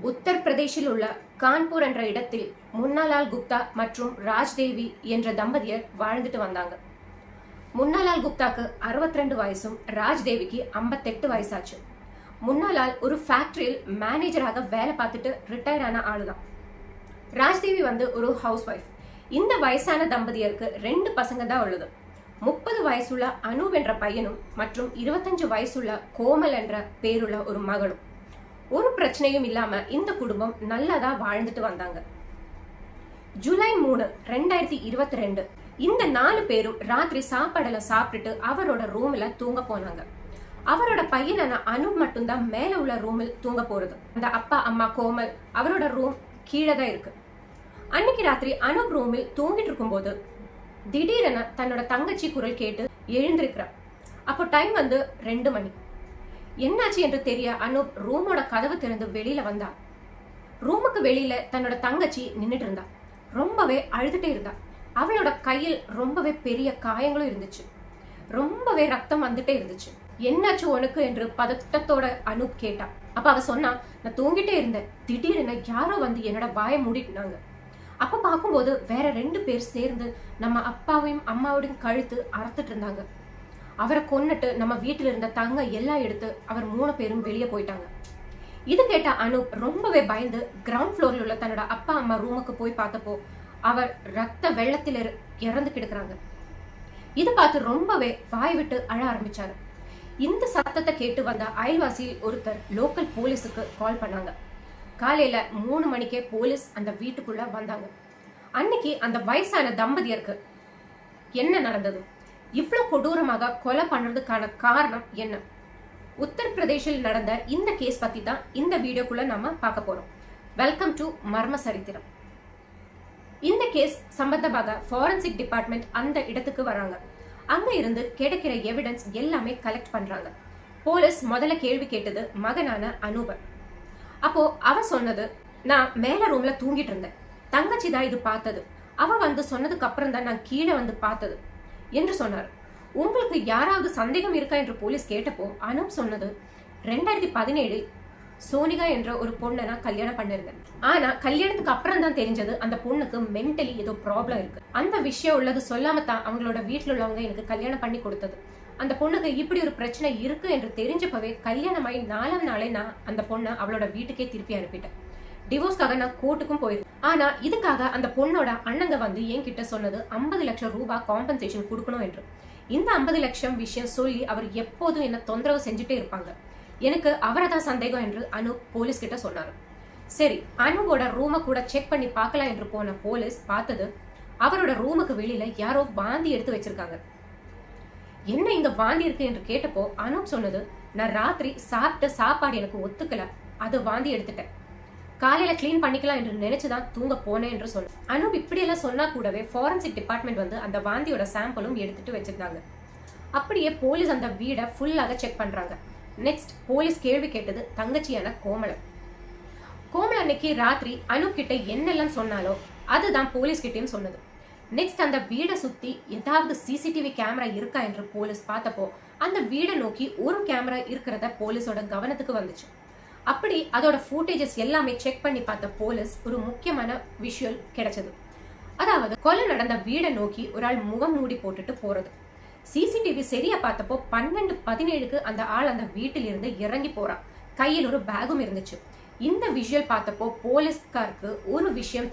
உத்தரப்பிரதேசில் உள்ள கான்பூர் என்ற இடத்தில் முன்னாலால் குப்தா மற்றும் ராஜ்தேவி என்ற தம்பதியர் வாழ்ந்துட்டு வந்தாங்க. முன்னாலால் குப்தாக்கு 62 வயசும் ராஜ்தேவிக்கு 58 வயசாச்சு. முன்னாலால் ஒரு ஃபேக்டரியில் மேனேஜராக வேலை பார்த்துட்டு ரிட்டையர் ஆன ஆளுதான். ராஜ்தேவி ஒரு ஹவுஸ் ஒய்ஃப். இந்த வயசான தம்பதியருக்கு 2 பசங்க தான் உள்ளது. 30 வயசுள்ள அனூப் என்ற பையனும் மற்றும் 25 வயசுள்ள கோமல் என்ற பேருள்ள ஒரு மகளும். ஒரு பிரச்சனையும் இல்லாம இந்த குடும்பம் நல்லதா வாழ்ந்துட்டு வந்தாங்க. ஜூலை 3, 2022 இந்த 4 பேரும் ராத்திரி சாப்பாடெல்லாம் சாப்பிட்டுட்டு அவரோட ரூம்ல தூங்க போனாங்க. அவரோட பையனான அனூப் மட்டும்தான் மேல உள்ள ரூமில் தூங்க போறது. அந்த அப்பா அம்மா கோமல் அவரோட ரூம் கீழே தான் இருக்கு. அன்னைக்கு ராத்திரி அனூப் ரூமில் தூங்கிட்டு இருக்கும் போது திடீரென தன்னோட தங்கச்சி குரல் கேட்டு எழுந்திருக்கிறார். அப்போ டைம் 2 மணி. என்னாச்சு என்று தெரிய அனூப் ரூமோட கதவு திறந்து வெளியில வந்தா. ரூமுக்கு வெளியில தன்னோட தங்கச்சி நின்னுட்டு இருந்தா. ரொம்பவே அழுதுட்டே இருந்தா. அவளோட கையில் ரொம்பவே பெரிய காயங்களும் இருந்துச்சு. ரொம்பவே ரத்தம் வந்துட்டே இருந்துச்சு. என்னாச்சு உனக்கு என்று பதட்டத்தோட அனூப் கேட்டா. அப்ப அவ சொன்னா, நான் தூங்கிட்டே இருந்தேன், திடீரென யாரோ என்னோட வாயை மூடிட்டாங்க. அப்ப பார்க்கும்போது வேற 2 பேர் சேர்ந்து நம்ம அப்பாவையும் அம்மாவோடையும் கழுத்து அறுத்துட்டு இருந்தாங்க. அவரை கொன்னுட்டு நம்ம வீட்டுல இருந்த தங்க எல்லாம் எடுத்து அவர் 3 பேரும் வெளியே போயிட்டாங்க. இது கேட்ட அனூப் ரொம்பவே பயந்து கிரவுண்ட் ஃப்ளோர்ல உள்ள தன்னோட அப்பா அம்மா ரூமுக்கு போய் பார்த்தப்போ அவர் ரத்த வெள்ளத்தில் இறந்து கிடக்குறாங்க. இது பார்த்து ரொம்பவே வாய் விட்டு அழ ஆரம்பிச்சாரு. இந்த சத்தத்தை கேட்டு வந்த அயல்வாசியில் ஒருத்தர் லோக்கல் போலீஸுக்கு கால் பண்ணாங்க. காலையில 3 மணிக்கே போலீஸ் அந்த வீட்டுக்குள்ள வந்தாங்க. அன்னைக்கு அந்த வயசான தம்பதியருக்கு என்ன நடந்தது, இவ்வளவு கொடூரமாக கொலை பண்றதுக்கான காரணம் என்ன, உத்தரப்பிரதேசில் நடந்த இந்த கேஸ் பத்தி தான் இந்த வீடியோக்குள்ள நாம பார்க்க போறோம். வெல்கம் டு மர்ம சரித்திரம். இந்த கேஸ் சம்பந்தமாக ஃபாரன்சிக் டிபார்ட்மெண்ட் அந்த இடத்துக்கு வராங்க. அங்க இருந்து கிடைக்கிற எவிடன்ஸ் எல்லாமே கலெக்ட் பண்றாங்க. போலீஸ் முதல்ல கேள்வி கேட்டது மகனான அனூப. அப்போ அவ சொன்னது, நான் மேல ரூம்ல தூங்கிட்டு இருந்தேன், தங்கச்சி தான் இது பார்த்தது, அவ சொன்னதுக்கு அப்புறம் தான் நான் கீழே பார்த்தது என்று சொன்னார். உங்களுக்கு யாராவது சந்தேகம் இருக்கா என்று போலீஸ் கேட்டப்போ அனூப் சொன்னது, 2017 சோனிகா என்ற ஒரு பொண்ணை நான் கல்யாணம் பண்ணிருந்தேன். ஆனா கல்யாணத்துக்கு அப்புறம் தான் தெரிஞ்சது அந்த பொண்ணுக்கு மென்டலி ஏதோ ப்ராப்ளம் இருக்கு. அந்த விஷயம் உள்ளது சொல்லாம தான் அவங்களோட வீட்டுல உள்ளவங்க எனக்கு கல்யாணம் பண்ணி கொடுத்தது. அந்த பொண்ணுக்கு இப்படி ஒரு பிரச்சனை இருக்கு என்று தெரிஞ்சப்பவே கல்யாணமாயி 4ஆம் நாளே நான் அந்த பொண்ணை அவளோட வீட்டுக்கே திருப்பி அனுப்பிட்டேன். டிவோர்ஸ்க்காக நான் கோர்ட்டுக்கும் போயிருந்தேன். ஆனா இதுக்காக அந்த பொண்ணோட அண்ணங்க என்கிட்ட சொன்னது 50 லட்சம் ரூபாய் காம்பன்சேஷன் கொடுக்கணும் என்று. இந்த 50 லட்சம் விஷயம் சொல்லி அவர் எப்போதும் என்ன தொந்தரவு செஞ்சுட்டே இருப்பாங்க. எனக்கு அவரை தான் சந்தேகம் என்று அனூப் போலீஸ் கிட்ட சொன்னாரு. சரி, அனூவோட ரூமை கூட செக் பண்ணி பார்க்கலாம் என்று போன போலீஸ் பார்த்தது, அவரோட ரூமுக்கு வெளியில யாரோ வாந்தி எடுத்து வச்சிருக்காங்க. என்ன இங்க வாந்தி இருக்கு என்று கேட்டப்போ அனூப் சொன்னது, நான் ராத்திரி சாப்பிட்ட சாப்பாடு எனக்கு ஒத்துக்கல, அது வாந்தி எடுத்துட்டேன், காலையில கிளீன் பண்ணிக்கலாம் என்று நினைச்சுதான் தூங்க போனேன் என்று சொன்ன. அனூப் இப்படி எல்லாம் சொன்னா கூடவே ஃபாரன்சிக் டிபார்ட்மெண்ட் அந்த வாந்தியோட சாம்பிளும் எடுத்துட்டு வச்சிருந்தாங்க. அப்படியே போலீஸ் அந்த வீடை ஃபுல்லாக செக் பண்றாங்க. நெக்ஸ்ட் போலீஸ் கேள்வி கேட்டது தங்கச்சியான கோமலை. கோமல் அன்னைக்கு ராத்திரி அனூப் கிட்ட என்னெல்லாம் சொன்னாலோ அதுதான் போலீஸ் கிட்டையும் சொன்னது. நெக்ஸ்ட் அந்த வீடை சுத்தி ஏதாவது சிசிடிவி கேமரா இருக்கா என்று போலீஸ் பார்த்தப்போ அந்த வீடை நோக்கி ஒரு கேமரா இருக்கிறத போலீஸோட கவனத்துக்கு வந்துச்சு. அப்படி அதோட ஃபுட்டேஜஸ் எல்லாமே செக் பண்ணி பார்த்த போலீஸ் ஒரு முக்கியமான விஷுவல் கிடைச்சது. அதாவது கொலை நடந்த வீடை நோக்கி ஒரு ஆள் முகம் மூடி போட்டுட்டு போறது. சிசிடிவி சரியா பார்த்தப்போ 12:17க்கு அந்த ஆள் அந்த வீட்டில் இருந்து இறங்கி போறான். கையில் ஒரு பேகும் இருந்துச்சு. இந்த விஷுவல் பார்த்தப்போ போலீஸ்காருக்கு ஒரு விஷயம்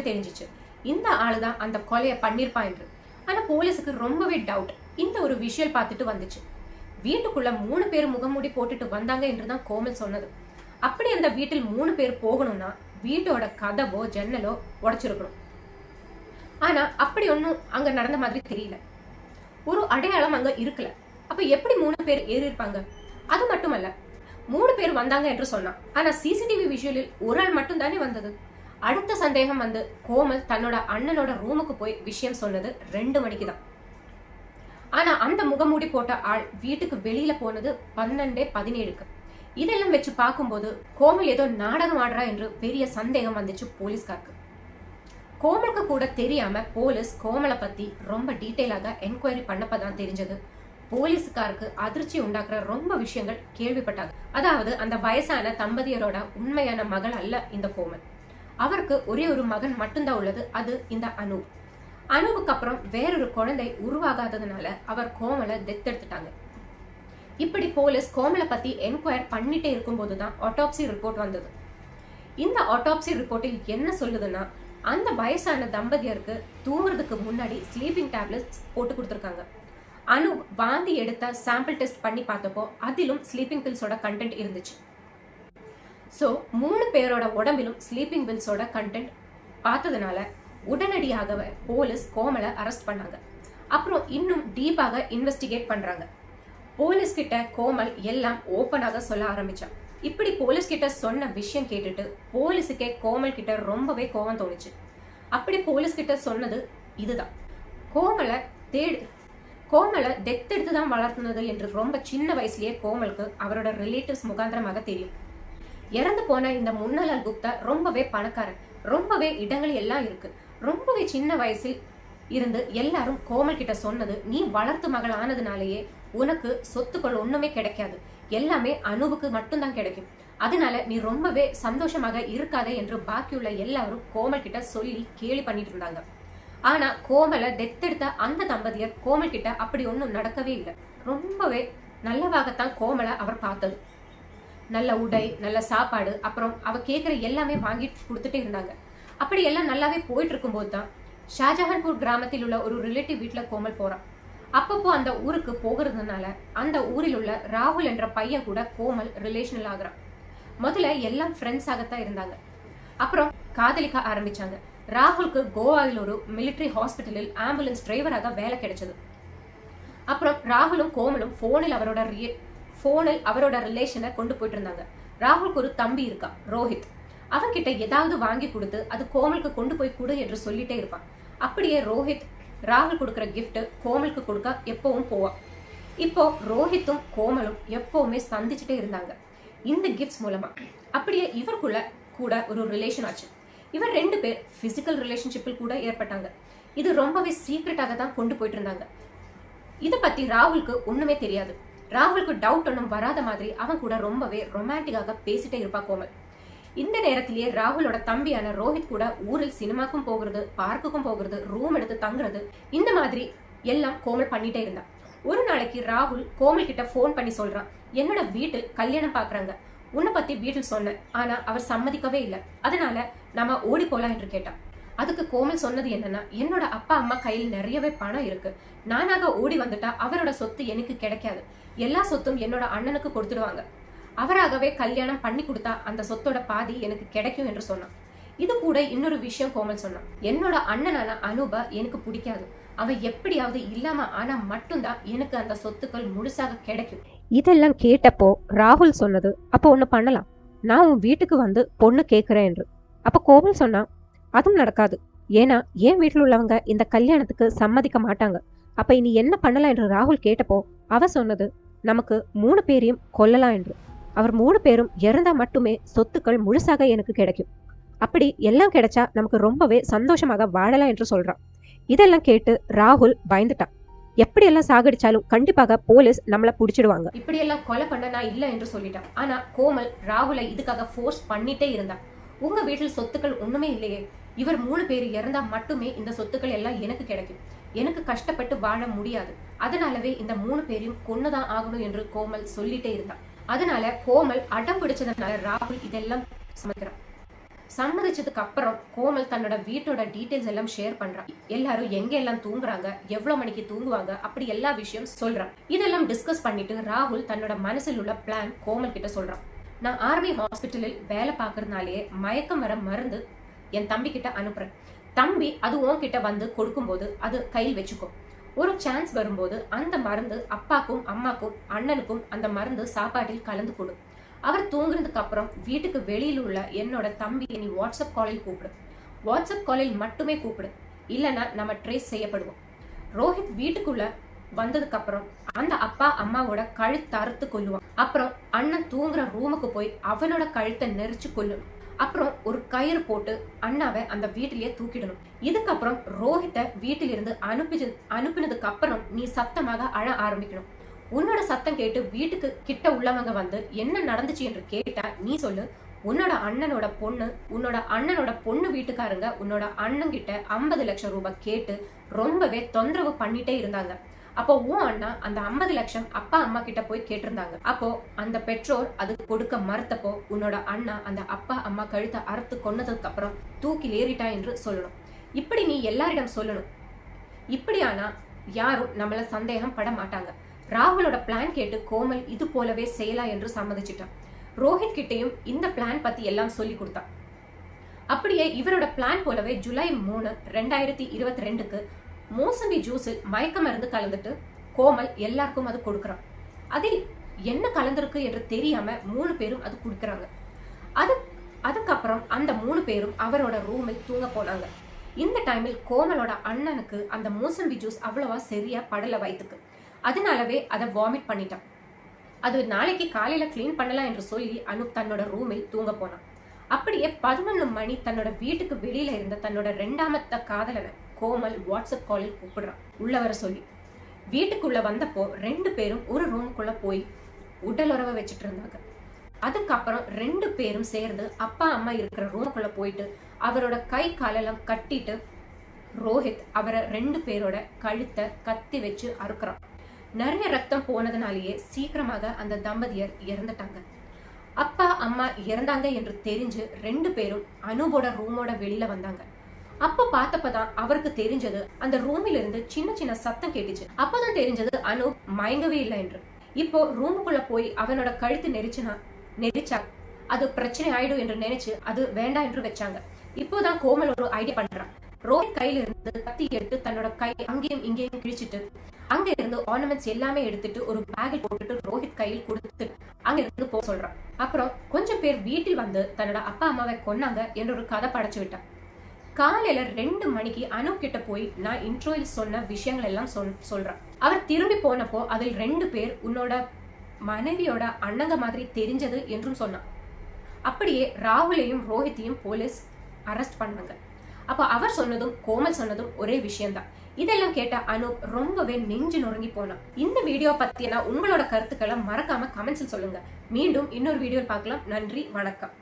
தெரிஞ்சிச்சு, இந்த ஆளுதான் அந்த கொலையை பண்ணிருப்பா என்று. ஆனா போலீஸுக்கு ரொம்பவே டவுட் இந்த ஒரு விஷுவல் பார்த்துட்டு வந்துச்சு. வீட்டுக்குள்ள 3 பேர் முகமூடி போட்டுட்டு வந்தாங்க என்றுதான் கோமல் சொன்னது. அப்படி அந்த வீட்டில் 3 பேர் போகணும்னா வீட்டோட கதவோ ஜன்னலோ உடைச்சிருக்கணும். ஆனா அப்படி ஒன்னும் அங்க நடந்த மாதிரி தெரியல. ஒரு அடையாளம் அங்க இருக்கல. அப்ப எப்படி 3 பேர் ஏறி இருப்பாங்க? அது மட்டுமல்ல, 3 பேர் வந்தாங்க என்று சொன்னா, ஆனா சிசிடிவி விஷுவலில் ஒரு ஆள் மட்டும் தானே வந்தது. அடுத்த சந்தேகம் கோமல் தன்னோட அண்ணனோட ரூமுக்கு போய் விஷயம் சொன்னது 2 மணிக்கு தான். ஆனா அந்த முகமூடி போட்ட ஆள் வீட்டுக்கு வெளியில போனது 12:17க்கு. இதெல்லாம் வச்சு பார்க்கும்போது கோமல் ஏதோ நாடகம் ஆடுறா என்று பெரிய சந்தேகம் வந்துச்சு போலீஸ்காருக்கு. கோமலுக்கு கூட தெரியாம போலீஸ் கோமலை பத்தி ரொம்ப டீட்டெயிலாக என்கொயரி பண்ணப்பதான் தெரிஞ்சது போலீஸ்காருக்கு அதிர்ச்சி உண்டாக்குற ரொம்ப விஷயங்கள் கேள்விப்பட்டாங்க. அதாவது அந்த வயசான தம்பதியரோட உண்மையான மகள் அல்ல இந்த கோமல். அவருக்கு ஒரே ஒரு மகன் மட்டும்தான் உள்ளது, அது இந்த அனூப். அனூபுக்கு அப்புறம் வேறொரு குழந்தை உருவாகாததுனால அவர் கோமலை தத்தெடுத்துட்டாங்க. இப்படி போலீஸ் கோமலை பத்தி என்கொயர் பண்ணிட்டே இருக்கும் போதுதான் ஆட்டோப்சி ரிப்போர்ட் வந்தது. இந்த ஆட்டோப்சி ரிப்போர்ட்டில் என்ன சொல்லுதுன்னா, அந்த வயசான தம்பதியருக்கு தூங்குறதுக்கு முன்னாடி ஸ்லீப்பிங் டேப்லெட்ஸ் போட்டு கொடுத்துருக்காங்க. அனூப் வாந்தி எடுத்த சாம்பிள் டெஸ்ட் பண்ணி பார்த்தப்போ அதிலும் ஸ்லீப்பிங் பில்ஸோட கண்டென்ட் இருந்துச்சு. ஸோ 3 பேரோட உடம்பிலும் ஸ்லீப்பிங் பில்ஸோட கண்டென்ட் பார்த்ததுனால உடனடியாக போலீஸ் கோமலை அரெஸ்ட் பண்ணாங்க. அப்புறம் இன்னும் டீப்பாக இன்வெஸ்டிகேட் பண்றாங்க. போலீஸ் கிட்ட கோமல் எல்லாம் ஓப்பனாக சொல்ல ஆரம்பிச்சான். இப்படி போலீஸ் கிட்ட சொன்ன விஷயம் கேட்டுட்டு போலீஸுக்கே கோமல் கிட்ட ரொம்பவே கோவம் தோணுச்சு. அப்படி போலீஸ் கிட்ட சொன்னது இதுதான், கோமலை டெத்தெடுத்து தான் வளர்த்துனது என்று ரொம்ப சின்ன வயசுலயே கோமலுக்கு அவரோட ரிலேட்டிவ்ஸ் முகாந்திரமாக தெரியும். இறந்து போன இந்த முன்னாள் குப்தா ரொம்பவே பணக்காரன், ரொம்பவே இடங்கள் எல்லாம் இருக்கு. ரொம்பவே சின்ன வயசில் இருந்து எல்லாரும் கோமல் கிட்ட சொன்னது, நீ வளர்த்து மகள் ஆனதுனாலேயே உனக்கு சொத்துக்கள் ஒண்ணுமே கிடைக்காது, எல்லாமே அனூபுக்கு மட்டும்தான் கிடைக்கும், அதனால நீ ரொம்பவே சந்தோஷமாக இருக்காதே என்று பாக்கியுள்ள எல்லாரும் கோமல் கிட்ட சொல்லி கேலி பண்ணிட்டு இருந்தாங்க. ஆனா கோமலை டெத்தெடுத்த அந்த தம்பதியர் கோமல் கிட்ட அப்படி ஒன்றும் நடக்கவே இல்லை. ரொம்பவே நல்லவாகத்தான் கோமலை அவர் பார்த்தது. நல்ல உடை, நல்ல சாப்பாடு, அப்புறம் அவ கேட்குற எல்லாமே வாங்கி கொடுத்துட்டே இருந்தாங்க. அப்படி எல்லாம் நல்லாவே போயிட்டு இருக்கும் போது தான் ஷாஜஹான்பூர் கிராமத்தில் உள்ள ஒரு ரிலேட்டிவ் வீட்டுல கோமல் போறான். அப்பப்போ அந்த ஊருக்கு போகிறதுனால அந்த ஊரில் உள்ள ராகுல் என்ற பையன் கூட கோமல் ரிலேஷனல் ஆகுறான். முதல்ல எல்லாம் ஃப்ரெண்ட்ஸாகத்தான் இருந்தாங்க. அப்புறம் காதலிக்க ஆரம்பிச்சாங்க. ராகுலுக்கு கோவாவில் ஒரு மிலிட்டரி ஹாஸ்பிட்டலில் ஆம்புலன்ஸ் டிரைவராக வேலை கிடைச்சது. அப்புறம் ராகுலும் கோமலும் போனில் அவரோட ரிலேஷனை கொண்டு போயிட்டு இருந்தாங்க. ராகுலுக்கு ஒரு தம்பி இருக்கான், ரோஹித். அவன்கிட்ட ஏதாவது வாங்கி கொடுத்து அது கோமலுக்கு கொண்டு போய் கொடு என்று சொல்லிட்டே இருப்பான். அப்படியே ரோஹித் ராகுல் கொடுக்குற கிஃப்ட் கோமலுக்கு கொடுக்க எப்பவும் போவான். இப்போ ரோஹித்தும் கோமலும் எப்பவுமே சந்திச்சுட்டே இருந்தாங்க இந்த கிஃப்ட்ஸ் மூலமா. அப்படியே இவருக்குள்ள கூட ஒரு ரிலேஷன் ஆச்சு. இவர் 2 பேர் பிசிக்கல் ரிலேஷன்ஷிப்பில் கூட ஏற்பட்டாங்க. இது ரொம்பவே சீக்ரெட்டாக தான் கொண்டு போயிட்டு இருந்தாங்க. இதை பத்தி ராகுலுக்கு ஒண்ணுமே தெரியாது. ராகுலுக்கு டவுட் ஒன்றும் வராத மாதிரி அவன் கூட ரொம்பவே ரொமான்டிக்காக பேசிட்டே இருப்பா கோமல். இந்த நேரத்திலேயே ராகுலோட தம்பியான ரோஹித் கூட ஊரில் சினிமாக்கும் போகிறது, பார்க்குக்கும் போகிறது, ரூம் எடுத்து தங்குறது, இந்த மாதிரி எல்லாம் கோமல் பண்ணிட்டே இருந்தான். ஒரு நாளைக்கு ராகுல் கோமல் கிட்ட போன் பண்ணி சொல்றான், என்னோட வீட்டில் கல்யாணம் பாக்குறாங்க, உன்னை பத்தி வீட்டில் சொன்னேன், ஆனா அவர் சம்மதிக்கவே இல்லை, அதனால நாம ஓடி போலாம் என்று கேட்டான். அதுக்கு கோமல் சொன்னது என்னன்னா, என்னோட அப்பா அம்மா கையில் நிறையவே பணம் இருக்கு, நானாக ஓடி வந்துட்டா அவரோட சொத்து எனக்கு கிடைக்காது, எல்லா சொத்தும் என்னோட அண்ணனுக்கு கொடுத்துடுவாங்க, அவராகவே கல்யாணம் பண்ணி கொடுத்தா அந்த சொத்தோட பாதி எனக்கு கிடைக்கும் என்று சொன்னான். இது கூட இன்னொரு விஷயம் கோமல் சொன்னான், என்னோட அண்ணனான அனூபா எனக்கு பிடிக்காது, அவ எப்படியாவது இல்லாம ஆனா மட்டும்தான் எனக்கு அந்த சொத்துக்கள் முழுசாக கிடைக்கும். இதெல்லாம் கேட்டப்போ ராகுல் சொன்னது, அப்போ ஒண்ணு பண்ணலாம், நான் உன் வீட்டுக்கு வந்து பொண்ணு கேட்கிறேன் என்று. அப்ப கோமல் சொன்னா, அதுவும் நடக்காது, ஏன்னா என் வீட்டில் உள்ளவங்க இந்த கல்யாணத்துக்கு சம்மதிக்க மாட்டாங்க. அப்ப இனி என்ன பண்ணலாம் என்று ராகுல் கேட்டப்போ அவ சொன்னது, நமக்கு 3 பேரையும் கொல்லலாம் என்று. அவர் 3 பேரும் இறந்தா மட்டுமே சொத்துக்கள் முழுசாக எனக்கு கிடைக்கும், அப்படி எல்லாம் கிடைச்சா நமக்கு ரொம்பவே சந்தோஷமாக வாழலாம் என்று சொல்றான். இதெல்லாம் கேட்டு ராகுல் பயந்துட்டான். எப்படியெல்லாம் சாகடிச்சாலும் கண்டிப்பாக போலீஸ் நம்மள புடிச்சிடுவாங்க. இப்படியெல்லாம் கொலை பண்ண நான் இல்லை என்று சொல்லிட்டான். ஆனா கோமல் ராகுலை இதுக்காக ஃபோர்ஸ் பண்ணிட்டே இருந்தான். உங்க வீட்டில் சொத்துக்கள் ஒண்ணுமே இல்லையே, இவர் 3 பேர் இறந்தா மட்டுமே இந்த சொத்துக்கள் எல்லாம் எனக்கு கிடைக்கும், எனக்கு கஷ்டப்பட்டு வாழ முடியாது, அதனாலவே இந்த 3 பேரையும் கொன்னுதான் ஆகணும் என்று கோமல் சொல்லிட்டே இருந்தான். அதனால கோமல் அடம் பிடிச்சதுனால ராகுல் இதெல்லாம் சம்மதிச்சதுக்கு அப்புறம் கோமல் தன்னோட வீட்டோட டீடைல்ஸ் எல்லாம் ஷேர் பண்றான். எல்லாரும் எங்க எல்லாம் தூங்குறாங்க, எவ்வளவு மணிக்கு தூங்குவாங்க, அப்படி எல்லா விஷயம் சொல்றான். இதெல்லாம் டிஸ்கஸ் பண்ணிட்டு ராகுல் தன்னோட மனசில் உள்ள பிளான் கோமல் கிட்ட சொல்றான். நான் ஆர்மி ஹாஸ்பிட்டலில் வேலை பார்க்கறதுனாலேயே மயக்கம் வர மருந்து என் தம்பி கிட்ட அனுப்புறேன், தம்பி அது உன்கிட்ட வந்து கொடுக்கும்போது அது கையில் வச்சுக்கோ, ஒரு சான்ஸ் வரும்போது அந்த மருந்து அப்பாக்கும் அம்மாக்கும் அண்ணனுக்கும் அந்த மருந்து சாப்பாட்டில் கலந்து கொடு, அவர் தூங்குறதுக்கு அப்புறம் வீட்டுக்கு வெளியில் உள்ள என்னோட தம்பியை நீ வாட்ஸ்அப் காலில் கூப்பிடு, வாட்ஸ்அப் காலில் மட்டுமே கூப்பிடு, இல்லைன்னா நம்ம ட்ரேஸ் செய்யப்படுவோம். ரோஹித் வீட்டுக்குள்ள வந்ததுக்கு அப்புறம் அந்த அப்பா அம்மாவோட கழுத்தை அறுத்து கொல்லுவான். அப்புறம் அண்ணன் தூங்குற ரூமுக்கு போய் அவனோட கழுத்தை நெரிச்சு கொல்லணும். அப்புறம் ஒரு கயிறு போட்டு அண்ணாவை அந்த வீட்டிலேயே தூக்கிடணும். இதுக்கப்புறம் ரோஹித்தை வீட்டிலிருந்து அனுப்பினதுக்கு அப்புறம் நீ சத்தமாக அழ ஆரம்பிக்கணும். உன்னோட சத்தம் கேட்டு வீட்டுக்கு கிட்ட உள்ளவங்க வந்து என்ன நடந்துச்சு என்று கேட்டா நீ சொல்லு, உன்னோட அண்ணனோட பொண்ணு வீட்டுக்காரங்க உன்னோட அண்ணன் கிட்ட 50 லட்சம் ரூபாய் கேட்டு ரொம்பவே தொந்தரவு பண்ணிட்டே இருந்தாங்க. அப்போ உன் அண்ணா அந்த 50 லட்சம் அப்பா அம்மா கிட்ட போய் கேட்டிருந்தாங்க. அப்போ அந்த பெற்றோர் அது கொடுக்க மறுத்தப்போ உன்னோட அண்ணா அந்த அப்பா அம்மா கழுத்தை அறுத்து கொன்னதுக்கு அப்புறம் தூக்கில் ஏறிட்டா என்று சொல்லணும். இப்படி நீ எல்லாரிடம் சொல்லணும். இப்படியானா யாரும் நம்மள சந்தேகம் பட மாட்டாங்க. ராகுலோட பிளான் கேட்டு கோமல் இது போலவே செய்யலாம் என்று சம்மதிச்சிட்டான். ரோஹித் கிட்டையும் இந்த பிளான் பத்தி எல்லாம் சொல்லி கொடுத்தான். அப்படியே இவரோட பிளான் போலவே ஜூலை 3, 2022க்கு மோசம்பி ஜூஸில் மயக்க மருந்து கலந்துட்டு கோமல் எல்லாருக்கும் அது கொடுக்கறான். அதில் என்ன கலந்திருக்கு என்று தெரியாம 3 பேரும் அது குடிக்கிறாங்க. அதுக்கப்புறம் அந்த 3 பேரும் அவரோட ரூமில் தூங்க போனாங்க. இந்த டைமில் கோமலோட அண்ணனுக்கு அந்த மோசம்பி ஜூஸ் அவ்வளவா சரியா படல வயிற்றுக்கு. அதனாலவே அதை வாமிட் பண்ணிட்டான். அது நாளைக்கு காலையில கிளீன் பண்ணலாம் என்று சொல்லி அனூப் தன்னோட ரூமில் தூங்க போனான். அப்படியே 11 மணி தன்னோட வீட்டுக்கு வெளியில இருந்த தன்னோட 2ஆமத்த காதலனை கோமல் வாட்ஸ்அப் காலில் கூப்பிடுறான் உள்ள வர சொல்லி. வீட்டுக்குள்ள வந்தப்போ 2 பேரும் ஒரு ரூமுக்குள்ள போய் உடல் உறவை வச்சுட்டு இருந்தாங்க. அதுக்கப்புறம் 2 பேரும் சேர்ந்து அப்பா அம்மா இருக்கிற ரூமுக்குள்ள போயிட்டு அவரோட கை காலெல்லாம் கட்டிட்டு ரோஹித் அவரை 2 பேரோட கழுத்தை கத்தி வச்சு அறுக்கிறான். நிறைய ரத்தம் போனதுனாலேயே சீக்கிரமாக அந்த தம்பதியர் இறந்துட்டாங்க. அப்பா அம்மா இறந்தாங்க என்று தெரிஞ்சு 2 பேரும் அனூபோட ரூமோட வெளியில வந்தாங்க. அப்ப பார்த்தப்பதான் அவருக்கு தெரிஞ்சது அந்த ரூமில் இருந்து சின்ன சின்ன சத்தம் கேட்டுச்சு. அப்பதான் தெரிஞ்சது அனூப் மயங்கவே இல்லை என்று. இப்போ ரூமுக்குள்ள போய் அவனோட கழுத்து நெரிச்சா அது பிரச்சனை ஆயிடும் என்று நினைச்சு அது வேண்டாம் என்று வச்சாங்க. இப்போதான் கோமல் ஒரு ஐடியா பண்றான். ரோஹித் கையில இருந்து கத்தி எடுத்து தன்னோட கை அங்கேயும் இங்கேயும் கிழிச்சிட்டு அங்க இருந்து ஆர்னமெண்ட்ஸ் எல்லாமே எடுத்துட்டு ஒரு பேக்கில் போட்டுட்டு ரோஹித் கையில் கொடுத்து அங்க இருந்து போக சொல்றான். அப்புறம் கொஞ்சம் பேர் வீட்டில் வந்து தன்னோட அப்பா அம்மாவை கொன்னாங்க என்ற ஒரு கதை படைச்சு விட்டான். காலையில 2 மணிக்கு அனூப் கிட்ட போய் நான் இன்ட்ரோயில் சொன்ன விஷயங்கள் எல்லாம் சொல்றான். அவர் திரும்பி போனப்போ அதில் 2 பேர் உன்னோட மனைவியோட அண்ணங்க மாதிரி தெரிஞ்சது என்றும் சொன்னான். அப்படியே ராகுலையும் ரோஹித்தையும் போலீஸ் அரெஸ்ட் பண்ணாங்க. அப்ப அவர் சொன்னதும் கோமல் சொன்னதும் ஒரே விஷயம்தான். இதெல்லாம் கேட்ட அனூப் ரொம்பவே நெஞ்சு நொறுங்கி போனான். இந்த வீடியோ பத்தினா உங்களோட கருத்துக்களை மறக்காம கமெண்ட்ஸ்ல சொல்லுங்க. மீண்டும் இன்னொரு வீடியோ பார்க்கலாம். நன்றி, வணக்கம்.